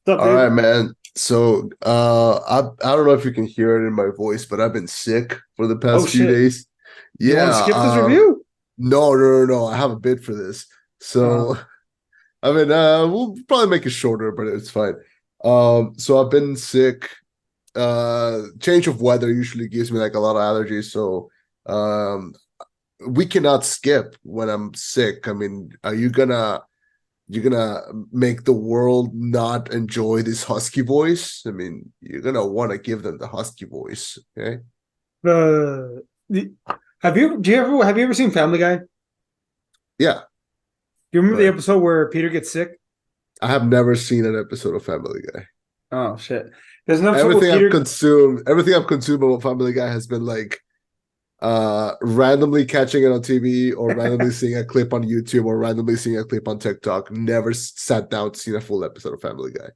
What's up, All right, dude? man. So, I don't know if you can hear it in my voice, but I've been sick for the Oh past few shit. days. You want to Yeah, skip this review? no. I have a bid for this. Uh, So, I mean, we'll probably make it shorter, but it's fine. So I've been sick. Change of weather usually gives me like a lot of allergies, so um, we cannot skip when I'm sick. I mean, are you're gonna make the world not enjoy this husky voice? I mean, you're gonna want to give them the husky voice, okay? the, the have you ever seen Family Guy? Do Yeah, you remember the but episode where Peter gets sick? I have never seen an episode of Family Guy. Oh shit. There's an episode where Peter Everything I've consumed about Family Guy has been like randomly catching it on TV or randomly seeing a clip on YouTube or randomly seeing a clip on TikTok. Never sat down to see a full episode of Family Guy.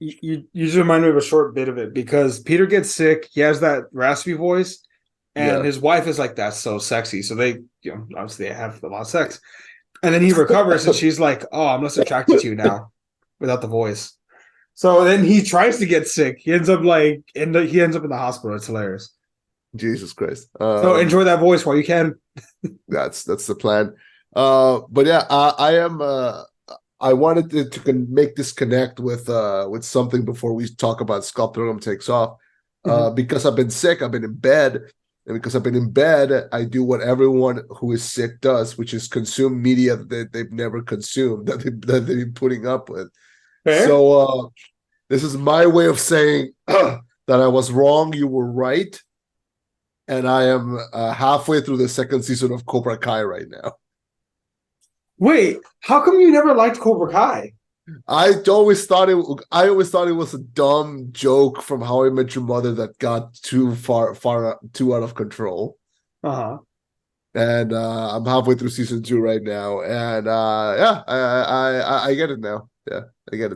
you just remind me of a short bit of it because Peter gets sick, he has that raspy voice, and Yeah. his wife is like, that's so sexy. So they, obviously they have a lot of sex. And then he recovers and she's like, oh, I'm less attracted to you now without the voice. So then he tries to get sick. He ends up he ends up in the hospital. It's hilarious. Jesus Christ. So enjoy that voice while you can. That's the plan. But yeah, I am. I wanted to make this connect with something before we talk about Pilgrim Takes Off. Mhm. Because I've been sick, I've been in bed, and because I've been in bed, I do what everyone who is sick does, which is consume media that they've never consumed, that they've been putting up with. Fair. So this is my way of saying that I was wrong, you were right, and I am halfway through the second season of Cobra Kai right now. Wait, how come you never liked Cobra Kai? I always thought it was a dumb joke from How I Met Your Mother that got too out of control. Uh huh. And I'm halfway through season 2 right now, and yeah, I get it now. Yeah, I get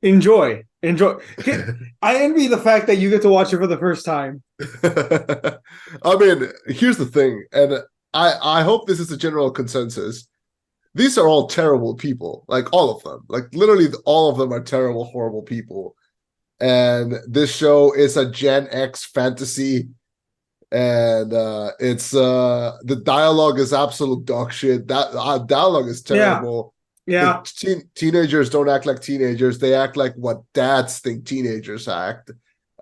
Enjoy, enjoy. it. I envy the fact that you get to watch it for the first time. I mean, here's the thing, and I hope this is a general consensus. These are all terrible people, like all of them, like literally all of them are terrible, horrible people. And this show is a Gen X fantasy, and it's the dialogue is absolute dog shit. That dialogue is Yeah, terrible. The yeah, teenagers don't act like teenagers; they act like what dads think teenagers act.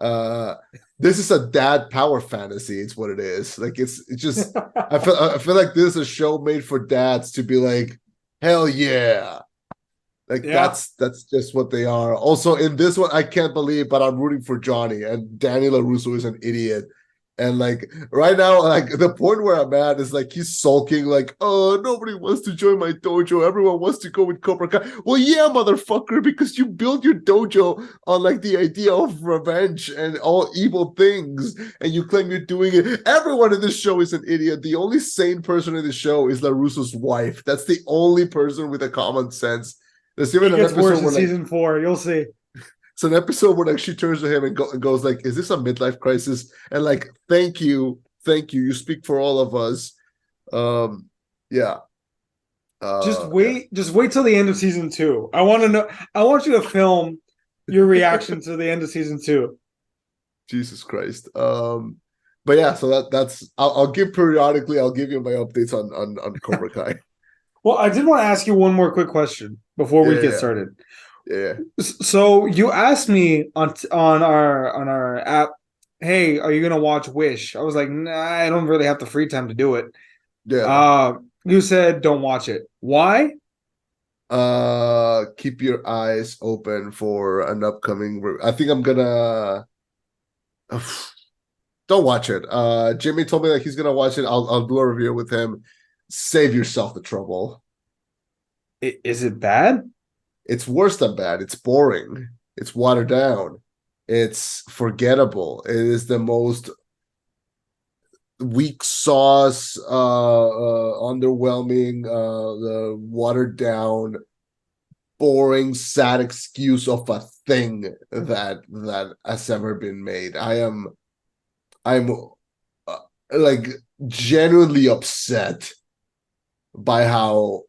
Uh, this is a dad power fantasy. It's what it is. Like it's just I feel like this is a show made for dads to be like, hell yeah. Like yeah. that's just what they are. Also, in this one, I can't believe, but I'm rooting for Johnny, and Danny LaRusso is an idiot. And like right now, like the point where I'm at is like he's sulking, like, oh, nobody wants to join my dojo. Everyone wants to go with Cobra Kai. Well, yeah, motherfucker, because you built your dojo on like the idea of revenge and all evil things, and you claim you're doing it. Everyone in this show is an idiot. The only sane person in the show is LaRusso's wife. That's the only person with a common sense. There's even It an gets worse episode in where like season 4. You'll see. it's an episode where like she turns to him and goes like, "Is this a midlife crisis?" And like, thank you, you speak for all of us. Um, yeah, yeah. Just wait till the end of season 2. I want to know. I want you to film your reaction to the end of season 2. Jesus Christ. But yeah, so that's I'll give periodically. I'll give you my updates on Cobra Kai. Well, I did want to ask you one more quick question before we get Yeah, started. yeah, So you asked me on our app, "Hey, are you gonna watch Wish?" I was like, "Nah, I don't really have the free time to do it." yeah. You said don't watch it. Why? Keep your eyes open for an upcoming. I think I'm gonna. Don't watch it. Jimmy told me that he's gonna watch it. I'll do a review with him. Save yourself the trouble. Is it bad? It's worse than bad. It's boring. It's watered down. It's forgettable. It is the most weak sauce, underwhelming, the watered down, boring, sad excuse of a thing that has ever been made. I'm uh, like genuinely upset by how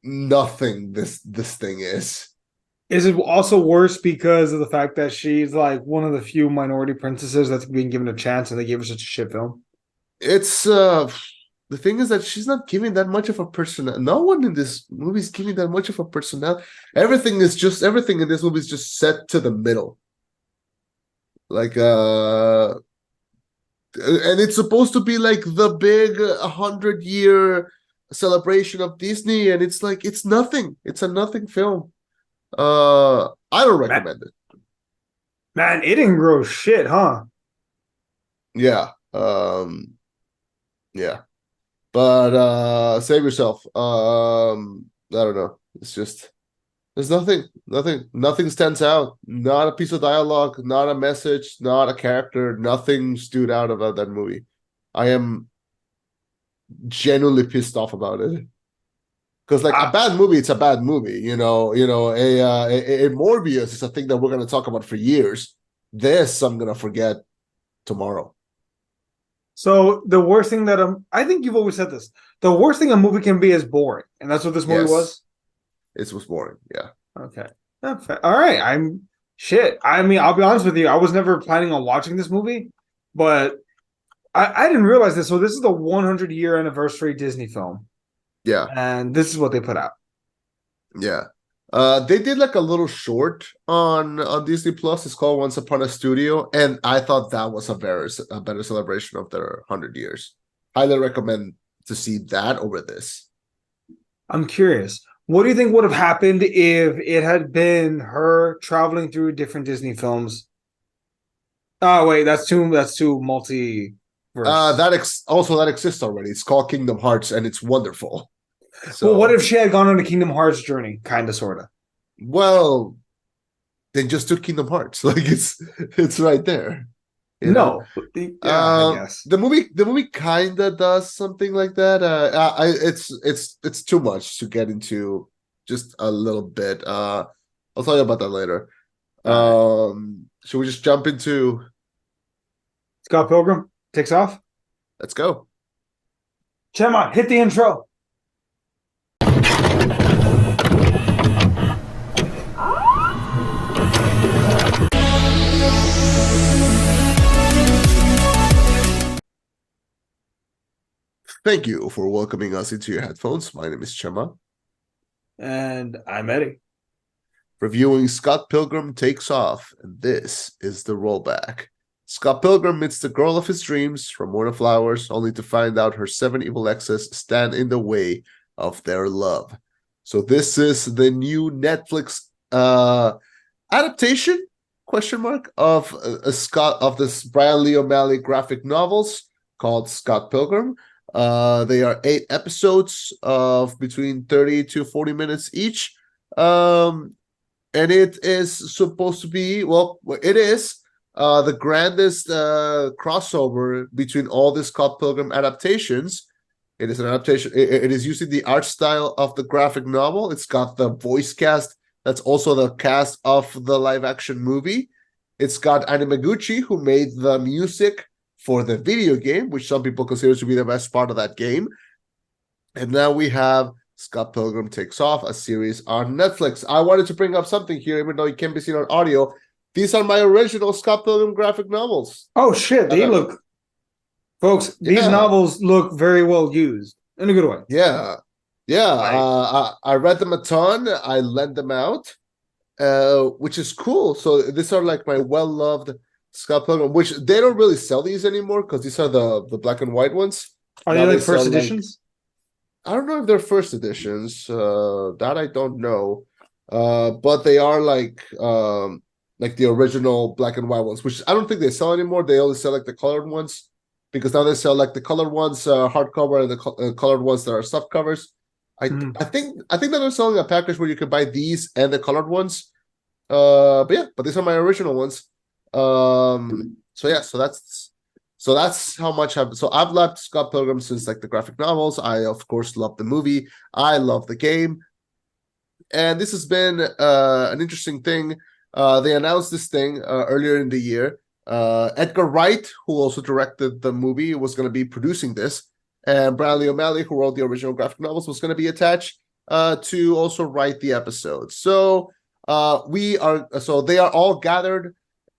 nothing this thing is. Is it also worse because of the fact that she's like one of the few minority princesses that's being given a chance and they gave her such a shit film? It's the thing is that she's not giving that much of a personality. No one in this movie is giving that much of a personality. Everything in this movie is just set to the middle. Like and it's supposed to be like the big 100-year celebration of Disney, and it's like it's nothing. It's a nothing film. I don't Man, recommend it. man, it didn't grow shit, huh? Yeah. Yeah. But save yourself. I don't know. It's just there's nothing stands out. Not a piece of dialogue, not a message, not a character. Nothing stood out about that movie. I am genuinely pissed off about it. Because like a Ah, bad movie, it's a bad movie. A Morbius is a thing that we're gonna talk about for years. This I'm gonna forget tomorrow. so the worst thing that I think you've always said this. The worst thing a movie can be is boring, and that's what this movie Yes, was. it was boring. Yeah, Okay, all right. I'm shit. I mean, I'll be honest with you. I was never planning on watching this movie, but I didn't realize this. So this is the 100-year anniversary Disney film, yeah, and this is what they put out. yeah. They did like a little short on Disney Plus. It's called Once Upon a Studio, and I thought that was a better celebration of their 100 years. Highly recommend to see that over this. I'm curious. What do you think would have happened if it had been her traveling through different Disney films? Oh wait, that's too multiverse. Also that exists already. It's called Kingdom Hearts, and it's wonderful. Well, what So, if she had gone on a Kingdom Hearts journey, kind of, sorta? well, then just do Kingdom Hearts. Like it's right there. You know. No, yeah, I guess. The movie kind of does something like that. It's too much to get into just a little bit. I'll tell you about that later. All right, Should we just jump into? Scott Pilgrim takes off. Let's go. Chema, hit the intro. Thank you for welcoming us into your headphones. My name is Chema. And I'm Eddie. Reviewing Scott Pilgrim Takes Off, and this is the rollback. Scott Pilgrim meets the girl of his dreams from Morning Flowers, only to find out her 7 evil exes stand in the way of their love. So this is the new Netflix adaptation of this Brian Lee O'Malley graphic novels called Scott Pilgrim. They are 8 episodes of between 30 to 40 minutes each. And it is supposed to be, well, it is the grandest crossover between all the Scott Pilgrim adaptations. It is an adaptation. It is using the art style of the graphic novel. It's got the voice cast. That's also the cast of the live action movie. It's got Anime who made the music for the video game, which some people consider to be the best part of that game. And now we have Scott Pilgrim Takes Off, a series on Netflix. I wanted to bring up something here, even though it can't be seen on audio. These are my original Scott Pilgrim graphic novels. Oh shit, they look, folks. These Yeah, novels look very well used in a good way. yeah. I read them a ton. I lent them out, which is cool. So these are like my well-loved Scott Pilgrim, which they don't really sell these anymore because these are the black and white ones. Are Now they they like first sell editions? I don't know if they're first editions. That I don't know. But they are like the original black and white ones, which I don't think they sell anymore. They only sell like the colored ones because now they sell like the colored ones hardcover and the colored ones that are soft covers. I think that they're selling a package where you can buy these and the colored ones. But these are my original ones. So that's how much I've loved Scott Pilgrim since like the graphic novels. I of course love the movie. I love the game. And this has been an interesting thing. They announced this thing earlier in the year. Edgar Wright, who also directed the movie, was going to be producing this. And Brian Lee O'Malley, who wrote the original graphic novels, was going to be attached to also write the episode. So They are all gathered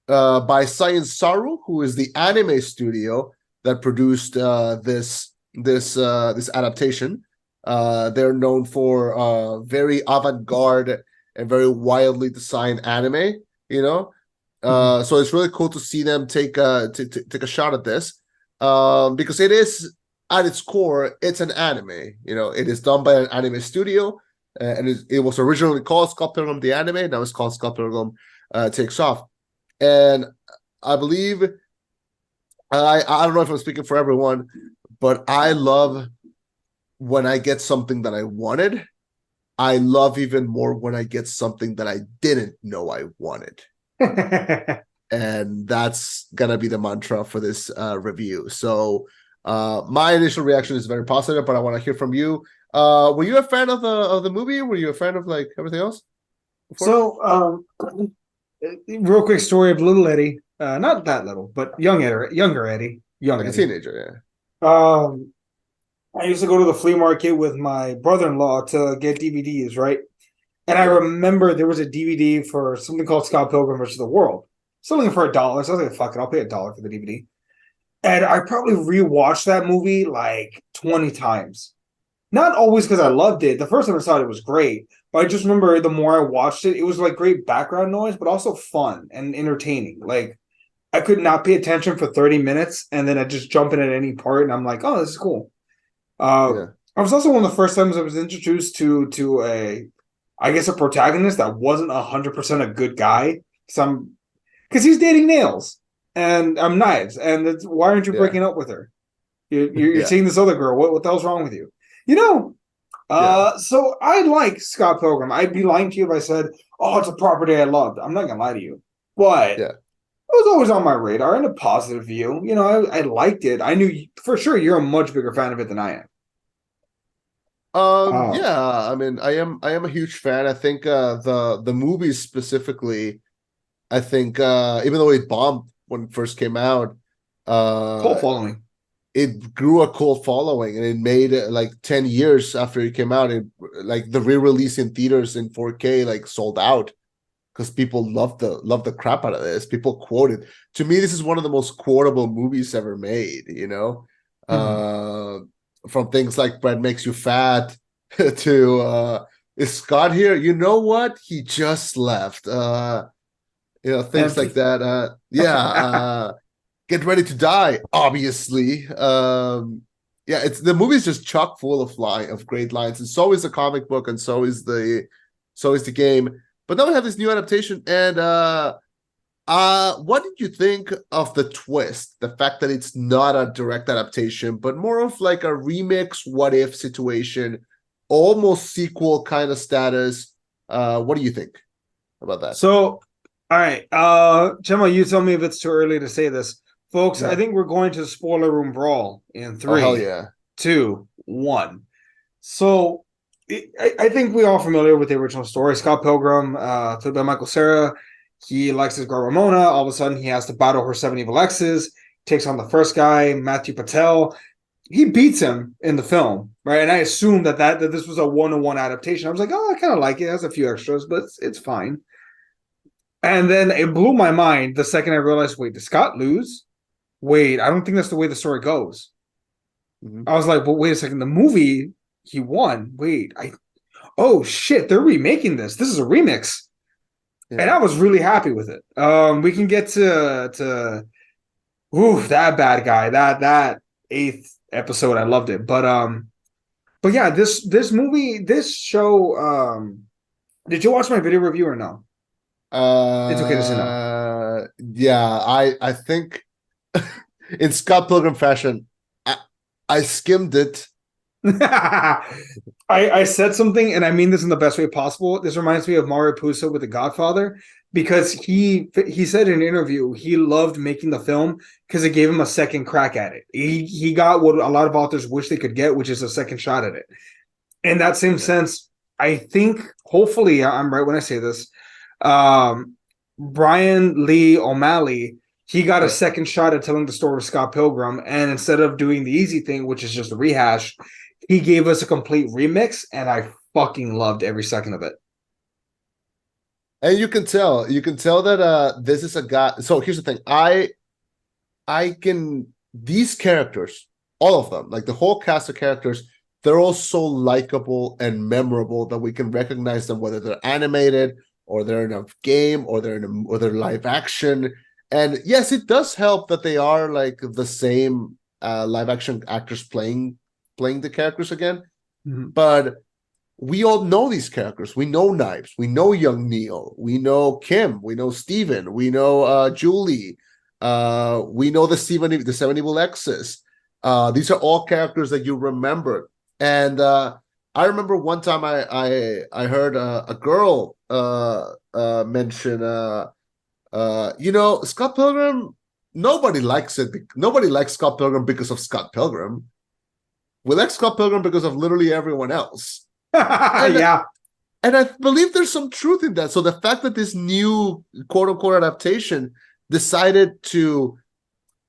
by Science Saru, who is the anime studio that produced this adaptation. They're known for very avant-garde and very wildly designed anime. You know, so it's really cool to see them take take a shot at this, because it is at its core, it's an anime. You know, it is done by an anime studio, and it was originally called Scott Pilgrim the Anime. Now it's called Scott Pilgrim Takes Off. And I believe I don't know if I'm speaking for everyone, but I love when I get something that I wanted. I love even more when I get something that I didn't know I wanted. And that's gonna be the mantra for this review. So my initial reaction is very positive, but I want to hear from you. Were you a fan of the movie? Were you a fan of like everything else before? So, real quick story of little Eddie, not that little, but younger Eddie, young Like a Eddie. teenager, I used to go to the flea market with my brother-in-law to get DVDs, right? And I Yeah. remember there was a DVD for something called Scott Pilgrim versus the World. Selling it for $1. So I was like, fuck it, I'll pay $1 for the DVD. And I probably rewatched that movie like 20 times. Not always because I loved it. The first time I saw it, it was great. But I just remember the more I watched it, it was like great background noise, but also fun and entertaining. Like I could not pay attention for 30 minutes and then I just jump in at any part and I'm like, oh, this is cool. Yeah. I was also one of the first times I was introduced to I guess a protagonist that wasn't 100% a good guy. Because he's dating Nails and I'm Knives, and why aren't you Yeah. breaking up with her? You're Yeah. seeing this other girl. What the hell's wrong with you? You know. Yeah. So I like Scott Pilgrim. I'd be lying to you if I said, "Oh, it's a property I loved." I'm not gonna lie to you, but Yeah. it was always on my radar in a positive view. You know, I liked it. I knew for sure you're a much bigger fan of it than I am. Oh, Yeah, I mean, I am a huge fan. I think the movies specifically, I think even though it bombed when it first came out, cult uh following. it grew a cult following, and it made like 10 years after it came out, it like the re-release in theaters in 4K like sold out because people love the crap out of this. People quote it. To me, this is one of the most quotable movies ever made, you know. Hmm. Uh from things like bread makes you fat to is Scott here? You know what? He just left. Things like Empty. that. Yeah, get ready to die, obviously. Yeah, it's the movie's just chock full of great lines, and so is the comic book, and so is the game. But now we have this new adaptation, and what did you think of the twist? The fact that it's not a direct adaptation, but more of like a remix, what if situation, almost sequel kind of status. What do you think about that? So, all right. Chema, you tell me if it's too early to say this. Folks, I Yeah. think we're going to spoiler room brawl in Oh hell three, yeah. 2, 1. So I think we're all familiar with the original story. Scott Pilgrim, played by Michael Cera, he likes his girl Ramona. All of a sudden, he has to battle her 7 evil exes. Takes on the first guy, Matthew Patel. He beats him in the film, right? And I assumed that this was a 1-to-1 adaptation. I was like, oh, I kind of like it. It has a few extras, but it's fine. And then it blew my mind the second I realized, wait, did Scott lose? Wait, I don't think that's the way the story goes. Mhm. I was like, but wait a second, the movie he won. Wait, oh shit, they're remaking this. This is a remix. And Yeah. I was really happy with it. We can get to that bad guy, that eighth episode. I loved it. But yeah, this movie, this show, did you watch my video review or no? It's okay to say no. Yeah, I think in Scott Pilgrim fashion, I, I skimmed it. I said something, and I mean this in the best way possible. This reminds me of Mario Puzo with The Godfather because he said in an interview he loved making the film because it gave him a second crack at it. He got what a lot of authors wish they could get, which is a second shot at it. In that same Yeah. sense, I think hopefully I'm right when I say this. Um, Brian Lee O'Malley, he got a Yeah. second shot at telling the story of Scott Pilgrim, and instead of doing the easy thing, which is just a rehash, he gave us a complete remix, and I fucking loved every second of it. And you can tell that this is a guy. So here's the thing. I can these characters, all of them, like the whole cast of characters, they're all so likable and memorable that we can recognize them whether they're animated or they're in a game or they're live action. And yes, it does help that they are like the same live action actors playing the characters again. Mm-hmm. But we all know these characters. We know Knives. We know Young Neil. We know Kim. We know Steven. We know Julie. We know the Seven Evil Exes. These are all characters that you remember. And I remember one time I heard a girl mention, Scott Pilgrim. Nobody likes it. Nobody likes Scott Pilgrim because of Scott Pilgrim. We like Scott Pilgrim because of literally everyone else. Yeah. And I believe there's some truth in that. So the fact that this new quote unquote adaptation decided to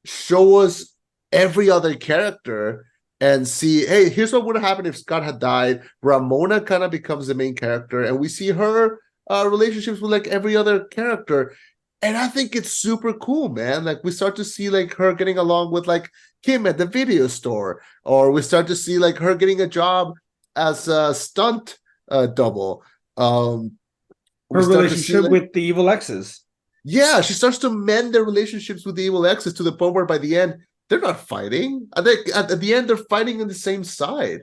show us every other character and see, hey, here's what would have happened if Scott had died. Ramona kind of becomes the main character, and we see her relationships with like every other character. And I think it's super cool, man. Like we start to see like her getting along with like Kim at the video store, or we start to see like her getting a job as a stunt double. Her relationship with the evil exes. Yeah, she starts to mend their relationships with the evil exes to the point where by the end they're not fighting. At the end they're fighting on the same side.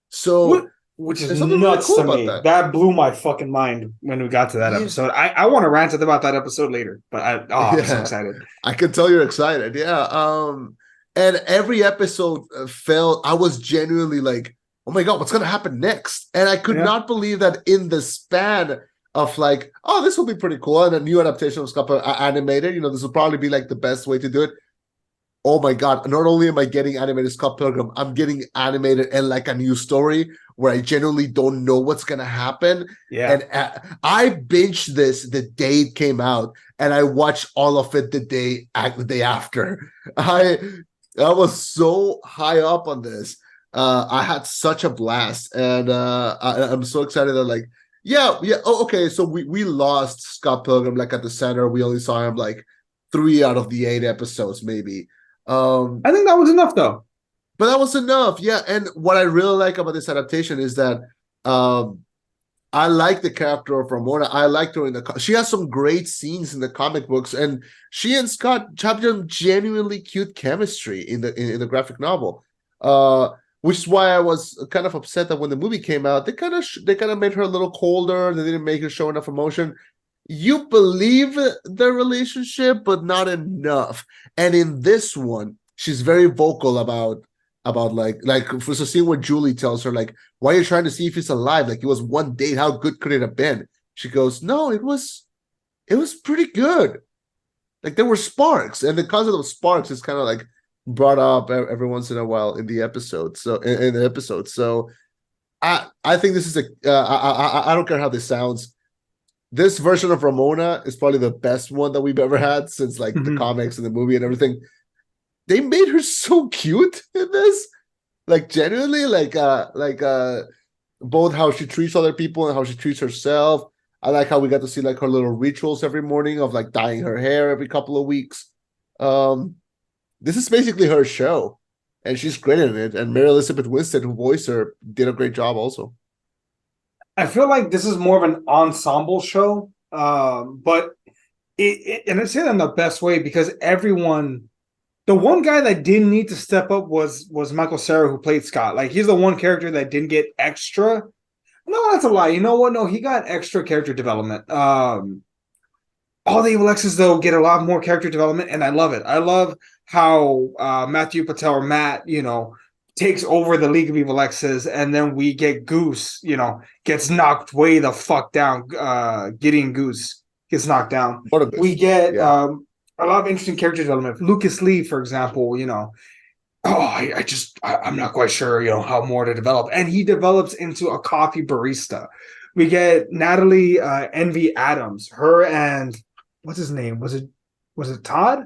So which is nuts really cool to me. That blew my fucking mind when we got to that episode. I want to rant about that episode later, but I'm so excited. I can tell you're excited. Yeah. And every episode I was genuinely like, oh my God, what's going to happen next? And I could not believe that in the span of like, oh, this will be pretty cool. And a new adaptation of Scott animated, this will probably be like the best way to do it. Oh my God, not only am I getting animated Scott Pilgrim, I'm getting animated and like a new story where I genuinely don't know what's going to happen. Yeah. And I binged this the day it came out, and I watched all of it the day after. I was so high up on this. I had such a blast, and I'm so excited that like, oh, okay, so we lost Scott Pilgrim like at the center. We only saw him like 3 out of the 8 episodes, maybe. I think that was enough though. But that was enough, yeah. And what I really like about this adaptation is that I like the character of Ramona. I liked her she has some great scenes in the comic books, and she and Scott have some genuinely cute chemistry in the graphic novel. Which is why I was kind of upset that when the movie came out, they kind of made her a little colder. They didn't make her show enough emotion. You believe their relationship, but not enough. And in this one, she's very vocal about like for the scene where Julie tells her like, why are you trying to see if he's alive? Like, it was one date. How good could it have been? She goes, no, it was pretty good. Like, there were sparks, and the concept of sparks is kind of like brought up every once in a while in the episode. So in the episode, so I think this is I don't care how this sounds. This version of Ramona is probably the best one that we've ever had since like the comics and the movie and everything. They made her so cute in this, like genuinely, like both how she treats other people and how she treats herself. I like how we got to see like her little rituals every morning of like dyeing her hair every couple of weeks. This is basically her show, and she's great in it. And Mary Elizabeth Winstead, who voiced her, did a great job also. I feel like this is more of an ensemble show, but and I say that in the best way because everyone, the one guy that didn't need to step up was Michael Cera, who played Scott. Like, he's the one character that didn't get extra. No, that's a lie. You know what? No, he got extra character development. All the evil exes though get a lot more character development, and I love it. I love how Matthew Patel or Matt, takes over the League of Evil Exes, and then we get Goose, gets knocked way the fuck down. Gideon Goose gets knocked down. We get a lot of interesting character development. Lucas Lee, for example, I'm not quite sure, how more to develop. And he develops into a coffee barista. We get Natalie Envy Adams, her and what's his name? Was it Todd?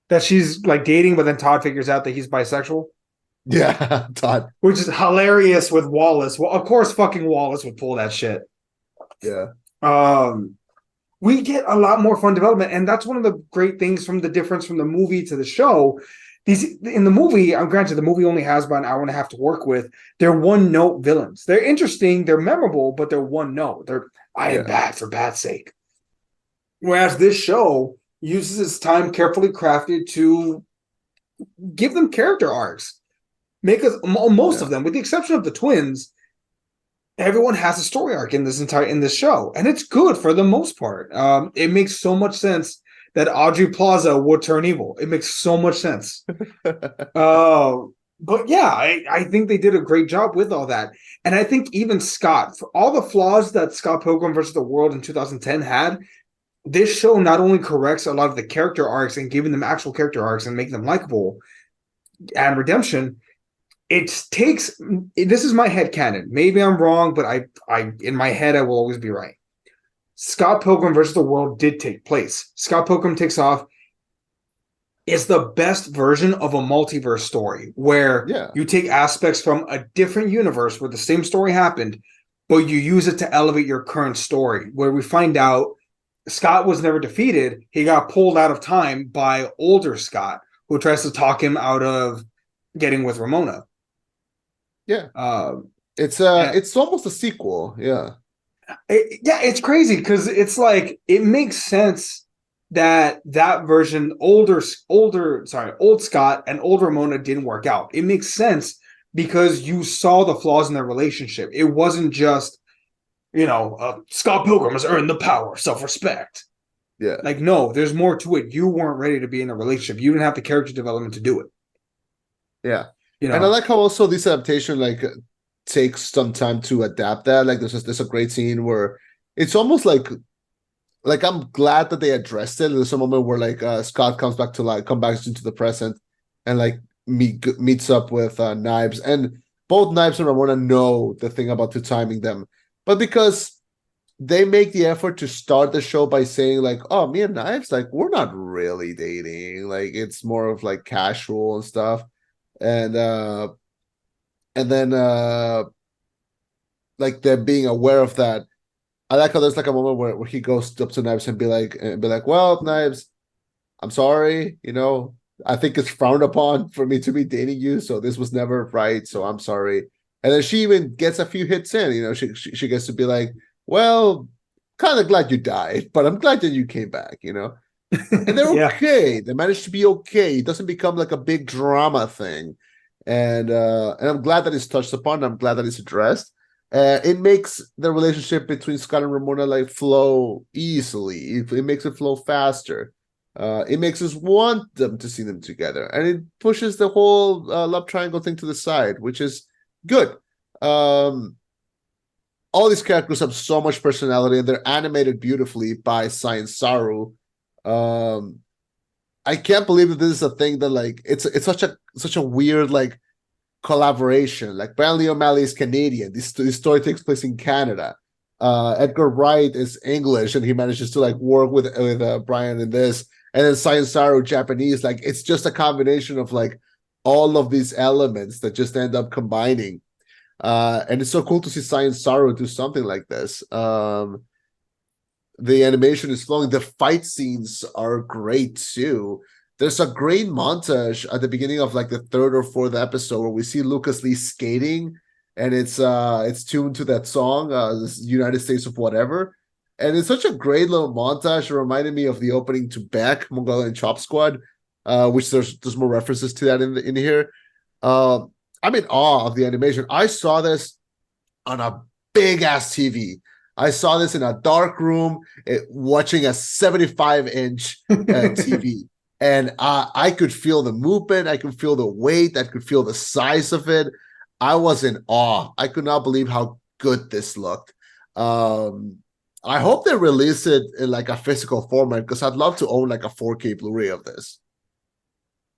That she's like dating, but then Todd figures out that he's bisexual. Yeah, Todd. Which is hilarious with Wallace. Well, of course, fucking Wallace would pull that shit. Yeah. we get a lot more fun development, and that's one of the great things from the difference from the movie to the show. These in the movie, I'm granted the movie only has about an hour and a half to work with. They're one note villains. They're interesting, they're memorable, but they're one note. They're I am bad for bad's sake. Whereas this show uses its time carefully crafted to give them character arcs. Make us most of them, with the exception of the twins, everyone has a story arc in this show, and it's good for the most part. It makes so much sense that Audrey Plaza would turn evil. It makes so much sense. But yeah, I think they did a great job with all that. And I think even Scott, for all the flaws that Scott Pilgrim versus the World in 2010 had, this show not only corrects a lot of the character arcs and giving them actual character arcs and making them likable and redemption, it takes, this is my headcanon. Maybe I'm wrong, but I in my head, I will always be right. Scott Pilgrim versus the World did take place. Scott Pilgrim Takes Off is the best version of a multiverse story where you take aspects from a different universe where the same story happened, but you use it to elevate your current story, where we find out Scott was never defeated. He got pulled out of time by older Scott, who tries to talk him out of getting with Ramona. Yeah. It's almost a sequel. Yeah. It's crazy because it's like it makes sense that version, old Scott and old Ramona didn't work out. It makes sense because you saw the flaws in their relationship. It wasn't just, Scott Pilgrim has earned the power, self-respect. Yeah. Like, no, there's more to it. You weren't ready to be in a relationship. You didn't have the character development to do it. Yeah. And I like how also this adaptation takes some time to adapt that. Like there's a great scene where it's almost like I'm glad that they addressed it. There's a moment where Scott comes back into the present and meets up with Knives, and both Knives and Ramona know the thing about two timing them, but because they make the effort to start the show by saying oh, me and Knives, we're not really dating, it's more of casual and stuff, and then them being aware of that. I like how there's a moment where he goes up to Knives and be like, well, Knives, I'm sorry, I think it's frowned upon for me to be dating you, so this was never right, so I'm sorry. And then she even gets a few hits in, she gets to be like, well, kind of glad you died, but I'm glad that you came back, And they're okay. They managed to be okay. It doesn't become a big drama thing. And I'm glad that it's touched upon. I'm glad that it's addressed. It makes the relationship between Scott and Ramona flow easily. It makes it flow faster. It makes us want them to see them together, and it pushes the whole love triangle thing to the side, which is good. All these characters have so much personality, and they're animated beautifully by Science Saru. I can't believe that this is a thing that it's such a weird collaboration. Brian Lee O'Malley is Canadian. This story takes place in Canada. Edgar Wright is English, and he manages to work with Brian in this. And then Science Saru Japanese. It's just a combination of all of these elements that just end up combining. And it's so cool to see Science Saru do something like this. The animation is flowing. The fight scenes are great too. There's a great montage at the beginning of the third or fourth episode where we see Lucas Lee skating, and it's tuned to that song, United States of Whatever. And it's such a great little montage. It reminded me of the opening to Beck, Mongolian Chop Squad, which there's more references to that in here. I'm in awe of the animation. I saw this on a big ass TV. I saw this in a dark room watching a 75-inch TV. And I could feel the movement. I could feel the weight. I could feel the size of it. I was in awe. I could not believe how good this looked. I hope they release it in a physical format, because I'd love to own a 4K Blu-ray of this.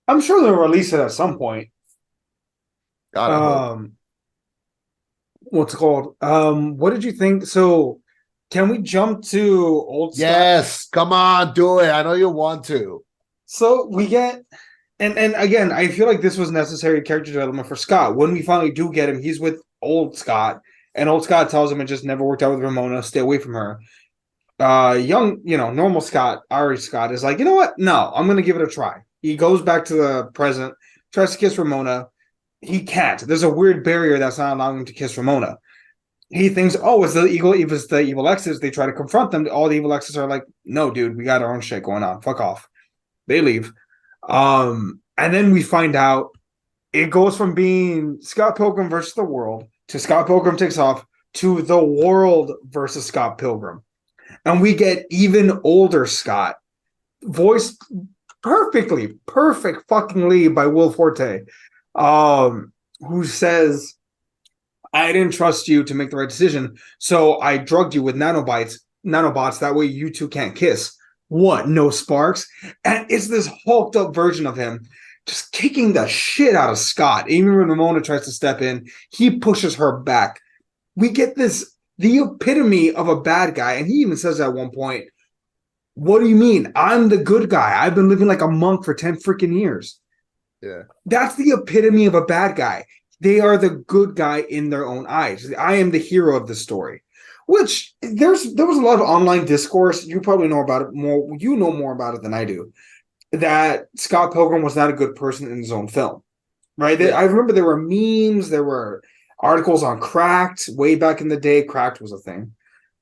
I'm sure they'll release it at some point. God, I hope. What's it called? What did you think? So, can we jump to old Scott? Yes, come on, do it. I know you want to. So we get, and again, I feel like this was necessary character development for Scott. When we finally do get him, he's with old Scott, and old Scott tells him it just never worked out with Ramona. Stay away from her. young, normal Scott, Irish Scott is like, you know what? No, I'm gonna give it a try. He goes back to the present, tries to kiss Ramona. He can't. There's a weird barrier that's not allowing him to kiss Ramona. He thinks, oh, it's the evil. If it's the evil exes, they try to confront them. All the evil exes are like, no, dude, we got our own shit going on. Fuck off. They leave. And then we find out it goes from being Scott Pilgrim versus the world to Scott Pilgrim Takes Off to the world versus Scott Pilgrim. And we get even older Scott, voiced perfect fucking by Will Forte, who says, I didn't trust you to make the right decision, so I drugged you with nanobots, that way you two can't kiss. What, no sparks? And it's this hulked up version of him just kicking the shit out of Scott. Even when Ramona tries to step in, he pushes her back. We get the epitome of a bad guy, and he even says at one point, what do you mean? I'm the good guy. I've been living like a monk for 10 freaking years. Yeah. That's the epitome of a bad guy. They are the good guy in their own eyes. I am the hero of the story. Which there was a lot of online discourse. You probably know about it more. You know more about it than I do. That Scott Pilgrim was not a good person in his own film, right? Yeah. I remember there were memes, there were articles on Cracked way back in the day. Cracked was a thing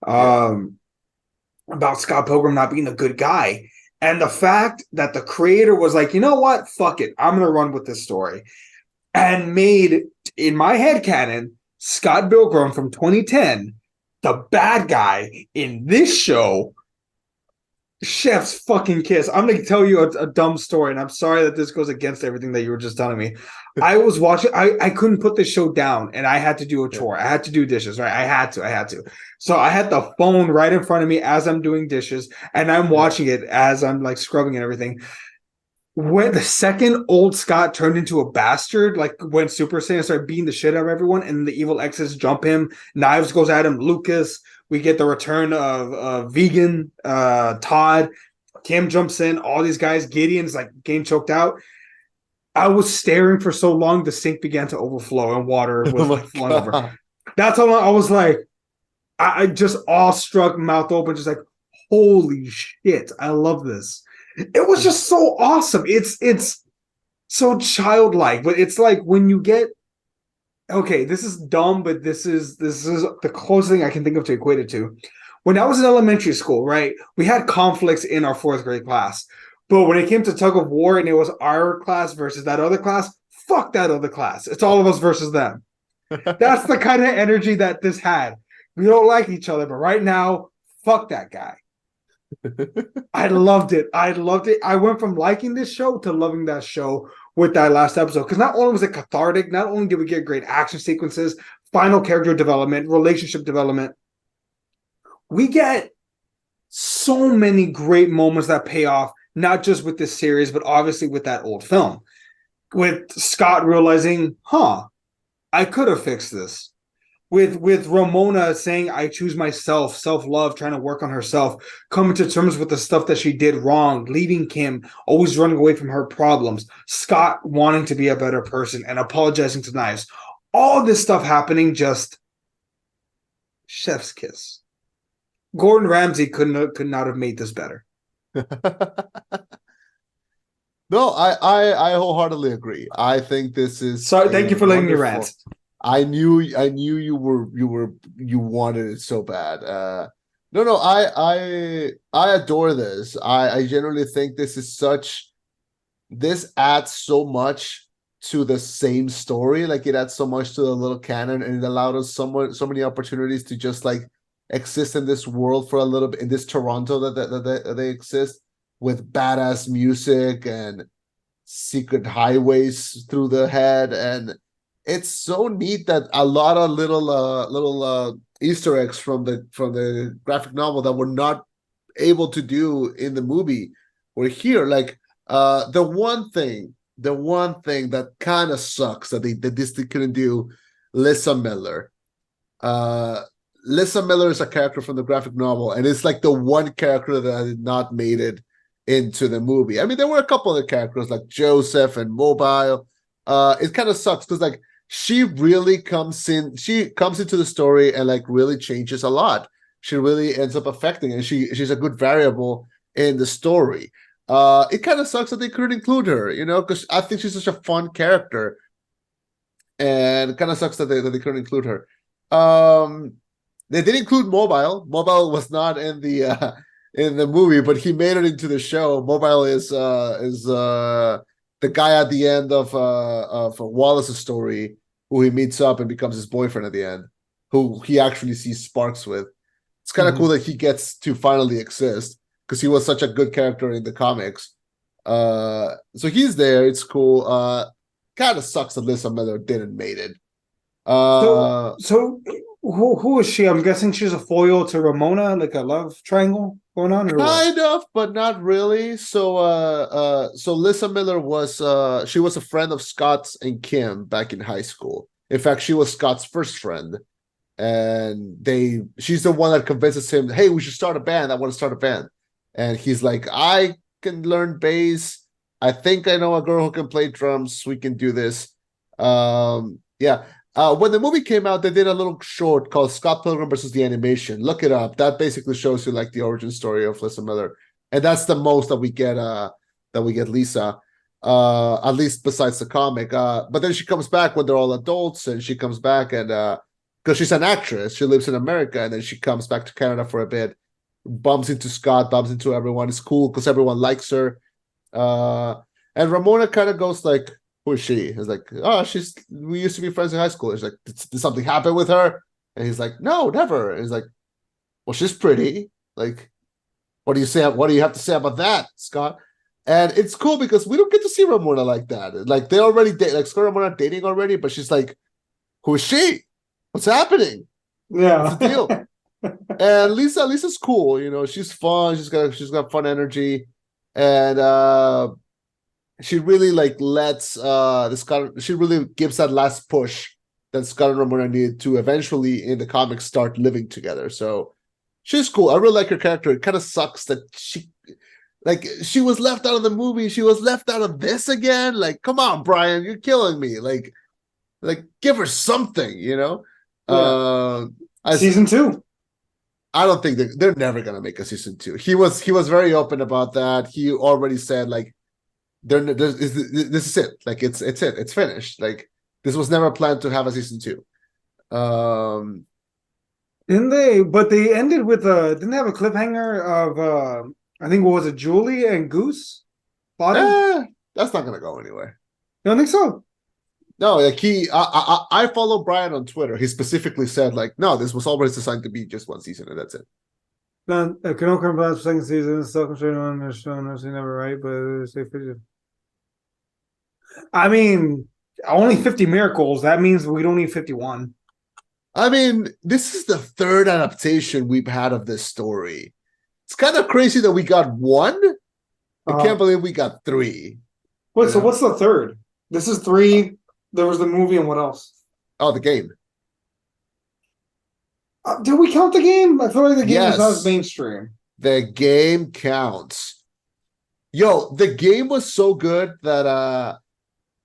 about Scott Pilgrim not being a good guy, and the fact that the creator was like, you know what, fuck it, I'm gonna run with this story, and made in my head canon Scott Pilgrim from 2010 the bad guy in this show. Chef's fucking kiss. I'm gonna tell you a dumb story, and I'm sorry that this goes against everything that you were just telling me. I was watching. I couldn't put this show down, and I had to do a chore. I had to do dishes. Right? I had to. So I had the phone right in front of me as I'm doing dishes, and I'm watching it as I'm like scrubbing and everything. When the second old Scott turned into a bastard, like when Super Saiyan started beating the shit out of everyone, and the evil exes jump him, Knives goes at him, Lucas. We get the return of Vegan, Todd, Kim jumps in, all these guys, Gideon's like getting choked out. I was staring for so long, the sink began to overflow and water was like flowing over. That's how long I was like, I just awestruck, mouth open, just like, holy shit, I love this. It was just so awesome. It's so childlike, but it's like when you get, okay, this is dumb, but this is the closest thing I can think of to equate it to. When I was in elementary school, right, we had conflicts in our fourth grade class. But when it came to tug of war and it was our class versus that other class, fuck that other class. It's all of us versus them. That's the kind of energy that this had. We don't like each other, but right now, fuck that guy. I loved it. I went from liking this show to loving that show with that last episode. Because not only was it cathartic, not only did we get great action sequences, final character development, relationship development, we get so many great moments that pay off, not just with this series, but obviously with that old film. With Scott realizing, I could have fixed this. With Ramona saying, I choose myself, self-love, trying to work on herself, coming to terms with the stuff that she did wrong, leaving Kim, always running away from her problems, Scott wanting to be a better person and apologizing to Knives. All this stuff happening, just chef's kiss. Gordon Ramsay could not have made this better. No, I wholeheartedly agree. I think this is. Sorry, thank you for letting me rant. I knew you wanted it so bad. No, I adore this. I generally think this adds so much to the same story. Like it adds so much to the little canon, and it allowed us so many opportunities to just like exist in this world for a little bit, in this Toronto that they exist, with badass music and secret highways through the head. And it's so neat that a lot of little Easter eggs from the graphic novel that we're not able to do in the movie were here. Like the one thing that kind of sucks that this thing couldn't do, Lissa Miller. Lissa Miller is a character from the graphic novel, and it's like the one character that had not made it into the movie. I mean, there were a couple other characters like Joseph and Mobile. It kind of sucks because like she really comes into the story and like really changes a lot. she really ends up affecting, and she's a good variable in the story. It kind of sucks that they couldn't include her, because I think she's such a fun character, and it kind of sucks that they couldn't include her. They did include Mobile. Mobile was not in the movie, but he made it into the show. Mobile is the guy at the end of Wallace's story, who he meets up and becomes his boyfriend at the end, who he actually sees sparks with. It's kind of cool that he gets to finally exist, because he was such a good character in the comics. So he's there. It's cool. Kind of sucks that Lisa Miller didn't make it. So who is she? I'm guessing she's a foil to Ramona, like a love triangle going on, or what? Kind of, but not really. So Lisa Miller she was a friend of Scott's and Kim back in high school. In fact, she was Scott's first friend, and she's the one that convinces him, "Hey, we should start a band. I want to start a band." And he's like, "I can learn bass. I think I know a girl who can play drums. We can do this." Yeah. When the movie came out, they did a little short called Scott Pilgrim versus the Animation. Look it up. That basically shows you like the origin story of Lisa Miller, and that's the most that we get. Lisa, at least besides the comic. But then she comes back when they're all adults, and she comes back and because she's an actress, she lives in America, and then she comes back to Canada for a bit, bumps into Scott, bumps into everyone. It's cool because everyone likes her. And Ramona kind of goes like, "Who is she?" He's like, "Oh, we used to be friends in high school." He's like, did something happen with her? And he's like, "No, never." And he's like, "Well, she's pretty. Like, what do you say? What do you have to say about that, Scott?" And it's cool because we don't get to see Ramona like that. Like, they already date, like Scott and Ramona are dating already, but she's like, "Who is she? What's happening? Yeah. What's the deal?" And Lisa's cool, she's fun, she's got fun energy, and she really like lets she really gives that last push that Scott and Ramona needed to eventually in the comics start living together. So she's cool. I really like her character. It kind of sucks that she was left out of the movie. She was left out of this again. Like, come on, Brian, you're killing me. Like give her something, Yeah. Season 2. I don't think they're never gonna make a season 2. He was very open about that. He already said like, this is it. Like it's it. It's finished. Like, this was never planned to have a season 2. Didn't they? But they ended with didn't they have a cliffhanger of I think what was it, Julie and Goose? Body? That's not gonna go anywhere. You don't think so? No, like I follow Brian on Twitter. He specifically said like, no, this was always designed to be just one season, and that's it. Then Canoe come back for second season. Still considering on the show. No, never right, but say 50. I mean, only 50 miracles. That means we don't need 51. I mean, this is the third adaptation we've had of this story. It's kind of crazy that we got one. I can't believe we got 3. Wait, so what's the third? This is 3. There was the movie, and what else? Oh, the game. Did we count the game? I feel like the game is not as mainstream. The game counts. Yo, the game was so good that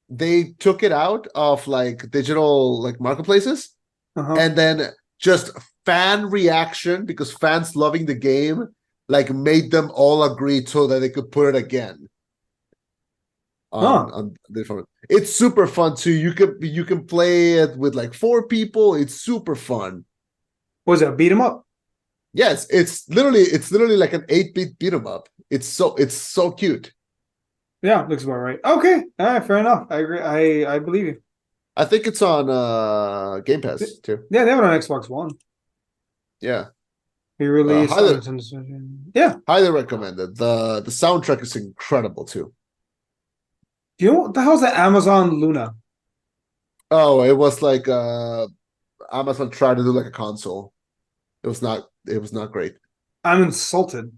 they took it out of like digital like marketplaces, and then just fan reaction, because fans loving the game like made them all agree so that they could put it again on different. It's super fun too. You can play it with like 4 people. It's super fun. Was it a beat 'em up? Yes, it's literally like an 8-bit beat 'em up. It's so cute. Yeah, looks about right. Okay, all right, fair enough. I agree. I believe you. I think it's on Game Pass too. Yeah, they have it on Xbox One. Yeah. He released. Yeah, highly recommended. The soundtrack is incredible too. Do you know what the hell's that Amazon Luna? Oh, it was like Amazon tried to do like a console. It was not great. I'm insulted.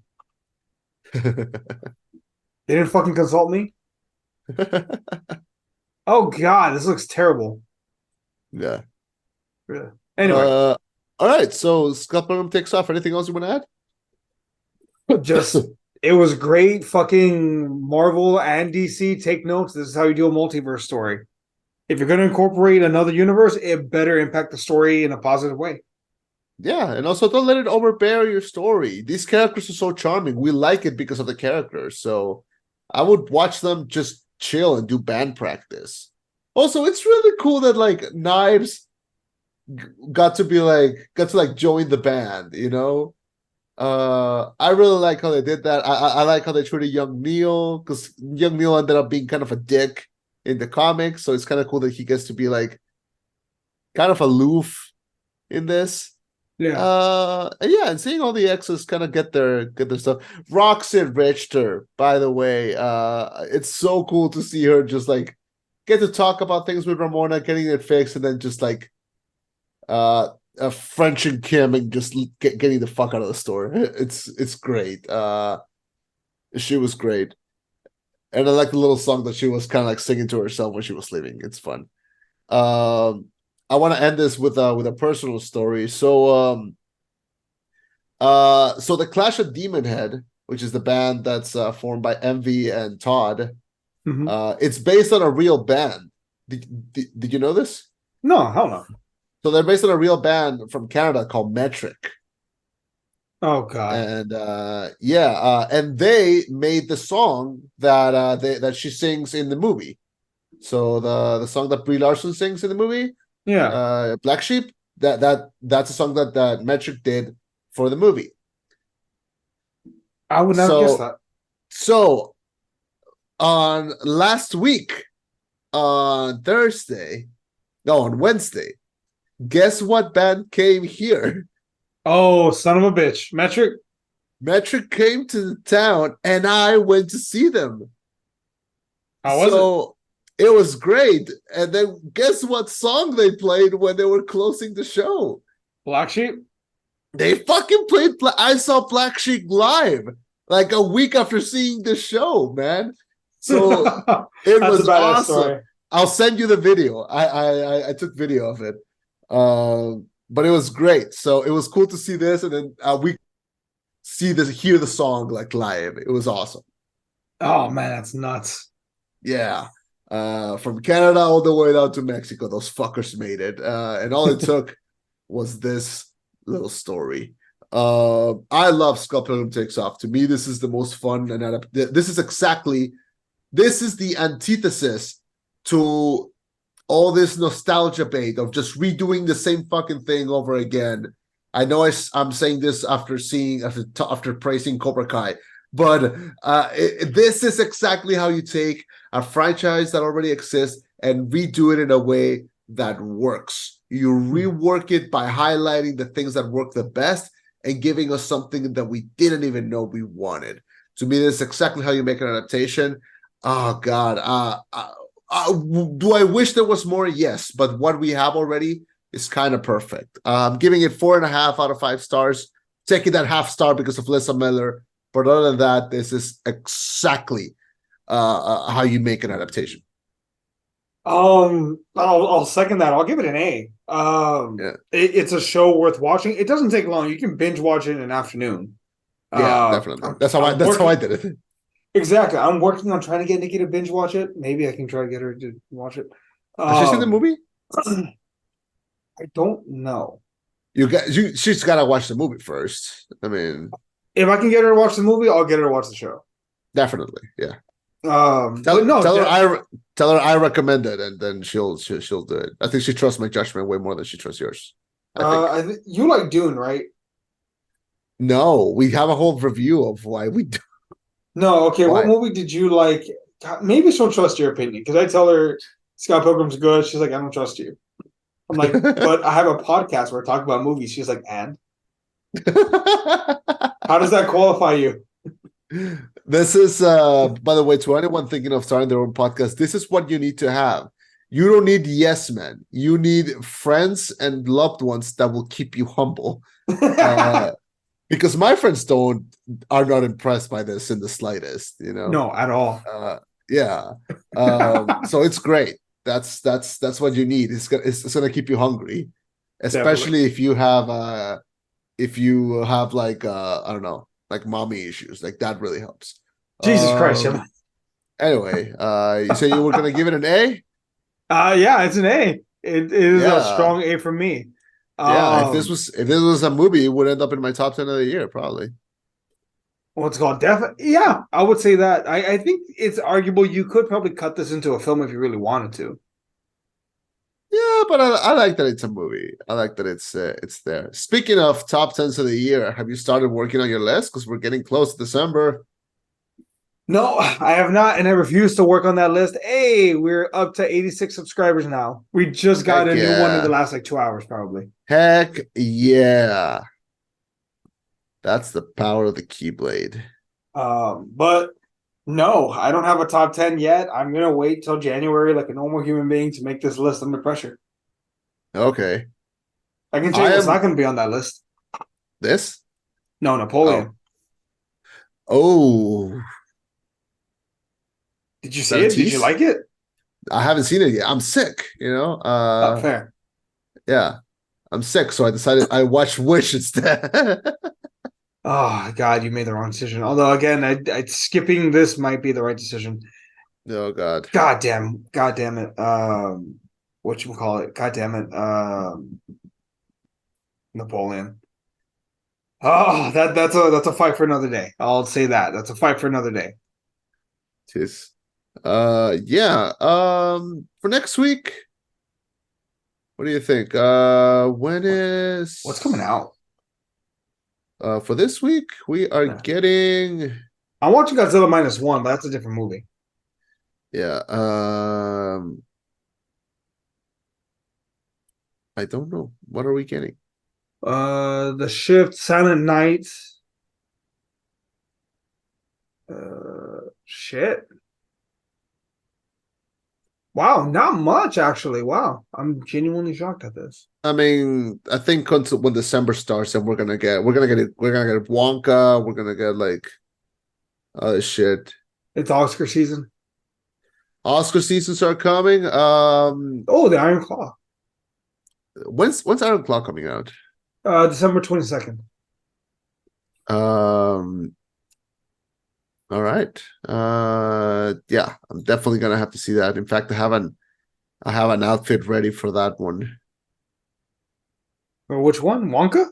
They didn't fucking consult me. Oh god, this looks terrible. Yeah. Really. Anyway. All right. So Scott Pilgrim Takes Off. Anything else you want to add? Just it was great. Fucking Marvel and DC, take notes. This is how you do a multiverse story. If you're going to incorporate another universe, it better impact the story in a positive way. Yeah, and also don't let it overbear your story. These characters are so charming. We like it because of the characters. So I would watch them just chill and do band practice. Also, it's really cool that like Knives got to like join the band, you know? I really like how they did that. I like how they treated young Neil, because young Neil ended up being kind of a dick in the comics. So it's kind of cool that he gets to be like kind of aloof in this. Yeah. Yeah, and seeing all the exes kind of get their stuff. Roxy Richter, by the way, it's so cool to see her just like get to talk about things with Ramona, getting it fixed, and then just like French and Kim and just getting the fuck out of the store. It's great. She was great, and I like the little song that she was kind of like singing to herself when she was leaving. It's fun. I want to end this with a personal story. So the Clash of Demon Head, which is the band that's formed by Envy and Todd, Hmm. it's based on a real band. Did you know this? No, hell no. So they're based on a real band from Canada called Metric. Oh God. And and they made the song that she sings in the movie. So the song that Brie Larson sings in the movie, Yeah. Black Sheep, that's a song that Metric did for the movie. I would never guess So that. so on last week on Thursday, no, on Wednesday, guess what band came here? Oh, son of a bitch. Metric? Metric came to the town and I went to see them. How was it? So it was great. And then guess what song they played when they were closing the show? Black Sheep? They fucking played. I saw Black Sheep live like a week after seeing the show, man. So it That's a was badass awesome. story. I'll send you the video. I took video of it, but it was great. So it was cool to see this, and then we hear the song like live. It was awesome. Oh man, that's nuts. Yeah. From Canada all the way down to Mexico, those fuckers made it. And all it took was this little story. I love Scott Pilgrim Takes Off. To me, this is the most fun and this is the antithesis to all this nostalgia bait of just redoing the same fucking thing over again. I know I'm saying this after praising Cobra Kai, but this is exactly how you take a franchise that already exists and redo it in a way that works. You rework it by highlighting the things that work the best and giving us something that we didn't even know we wanted. To me, this is exactly how you make an adaptation. Oh God, do I wish there was more? Yes, but what we have already is kind of perfect. I'm giving it 4.5 out of 5 stars. Taking that half star because of Lisa Miller, but other than that, this is exactly how you make an adaptation. I'll second that. I'll give it an A. Yeah, It's a show worth watching. It doesn't take long. You can binge watch it in an afternoon. yeah, definitely. I'm, That's I'm how I working did it. exactly. I'm working on trying to get Nikki to binge watch it. Maybe I can try to get her to watch it. Has she seen the movie? I don't know. She's got to watch the movie first. I mean, If I can get her to watch the movie, I'll get her to watch the show. definitely, yeah. But no, Tell her I recommend it, and then she'll do it. I think she trusts my judgment way more than she trusts yours. I think. you like Dune, right? No, we have a whole review of why we do. No, okay. What Why? movie did you like? God, maybe she'll trust your opinion because I tell her Scott Pilgrim's good. She's like, I don't trust you. I'm like, but I have a podcast where I talk about movies. She's like, and how does that qualify you? This is by the way, to anyone thinking of starting their own podcast, this is what you need to have. You don't need yes men. You need friends and loved ones that will keep you humble. Because my friends are not impressed by this in the slightest, you know. No, at all. Yeah. So it's great. That's what you need. It's gonna keep you hungry, especially if you have like I don't know, like mommy issues. Like that really helps. Jesus Christ, Shema. Anyway, you say you were gonna give it an A? Yeah, it's an A. It is a Yeah. strong A from me. Yeah, if this was a movie, it would end up in my top 10 of the year, probably. What's it called? Yeah, I would say that. I think it's arguable you could probably cut this into a film if you really wanted to. Yeah, but I like that it's a movie. I like that it's there. Speaking of top 10s of the year, have you started working on your list? Because we're getting close to December. No, I have not, and I refuse to work on that list. Hey, we're up to 86 subscribers now. We just got Heck a new one in the yeah. last like 2 hours, probably. Heck yeah. That's the power of the Keyblade. But no, I don't have a top 10 yet. I'm gonna wait till January, like a normal human being, to make this list under pressure. Okay. I can tell you what's not gonna be on that list. This? No, Napoleon. Oh. Did you see it? Did you like it? I haven't seen it yet. I'm sick, you know? Fair. Yeah. I'm sick, so I decided I watched Wish instead. Oh God, you made the wrong decision. Although again, skipping this might be the right decision. Oh God. God damn it. Whatchamacallit? God damn it. Napoleon. Oh, that's a fight for another day. I'll say that. That's a fight for another day. Jeez. Yeah. For next week, what do you think? What's coming out? For this week, we are getting. I'm watching Godzilla -1, but that's a different movie. Yeah. I don't know. What are we getting? The Shift, Silent Night. Shit. Wow, not much actually. Wow, I'm genuinely shocked at this. I mean, I think when December starts, and we're gonna get Wonka. We're gonna get like other shit. It's Oscar season. Oscar seasons are coming. Oh, the Iron Claw. When's Iron Claw coming out? December 22nd. All right. Yeah, I'm definitely gonna have to see that. In fact, I have an outfit ready for that one. Or which one? Wonka?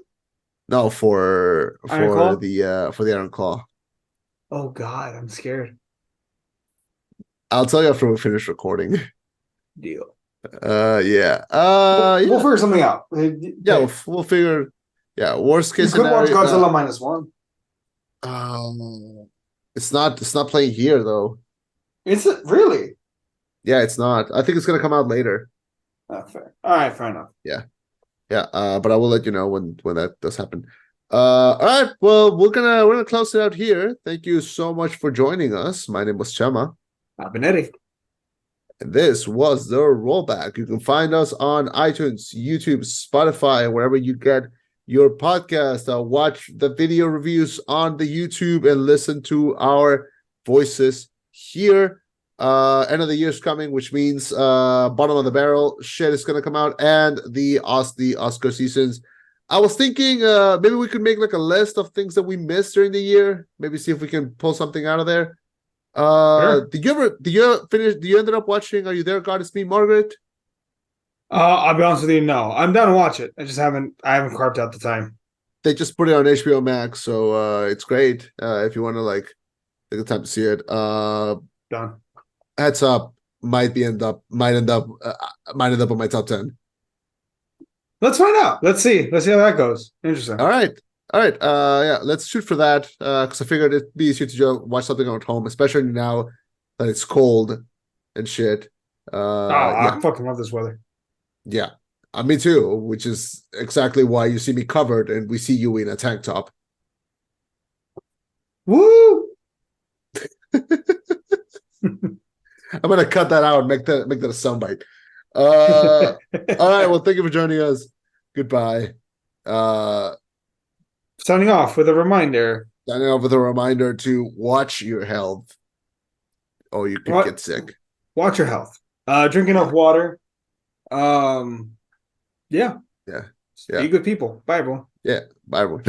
No, for the Iron Claw. Oh God, I'm scared. I'll tell you after we finish recording. Deal. Yeah. We'll figure something out. Yeah, we'll figure. Yeah, worst case scenario. You could watch Godzilla -1. It's not playing here though. Is it really? Yeah, it's not. I think it's gonna come out later. Fair. All right, fair enough. Yeah. But I will let you know when that does happen. All right. Well, we're gonna close it out here. Thank you so much for joining us. My name was Chema. I've been Eddie. And this was the Rollback. You can find us on iTunes, YouTube, Spotify, wherever you get your podcast. Watch the video reviews on the YouTube and listen to our voices here. End of the year's coming, which means bottom of the barrel shit is gonna come out, and the Oscar seasons. I was thinking maybe we could make like a list of things that we missed during the year. Maybe see if we can pull something out of there. Sure. Did you ended up watching Are You There, God? It's Me, Margaret? I'll be honest with you, no. I'm down to watch it. I haven't carved out the time. They just put it on HBO Max, so it's great. If you want to like take the time to see it. Done. Heads up, might end up on my top 10. Let's find out. Let's see how that goes. Interesting. All right. Yeah, let's shoot for that. Because I figured it'd be easier to watch something at home, especially now that it's cold and shit. I fucking love this weather. Yeah, me too. Which is exactly why you see me covered and we see you in a tank top. Woo! I'm gonna cut that out and make that a soundbite. All right. Well, thank you for joining us. Goodbye. Signing off with a reminder. Signing off with a reminder to watch your health. Oh, you could get sick. Watch your health. Drink enough water. Yeah. Be good people. Bye, everyone. Yeah. Bye, everyone.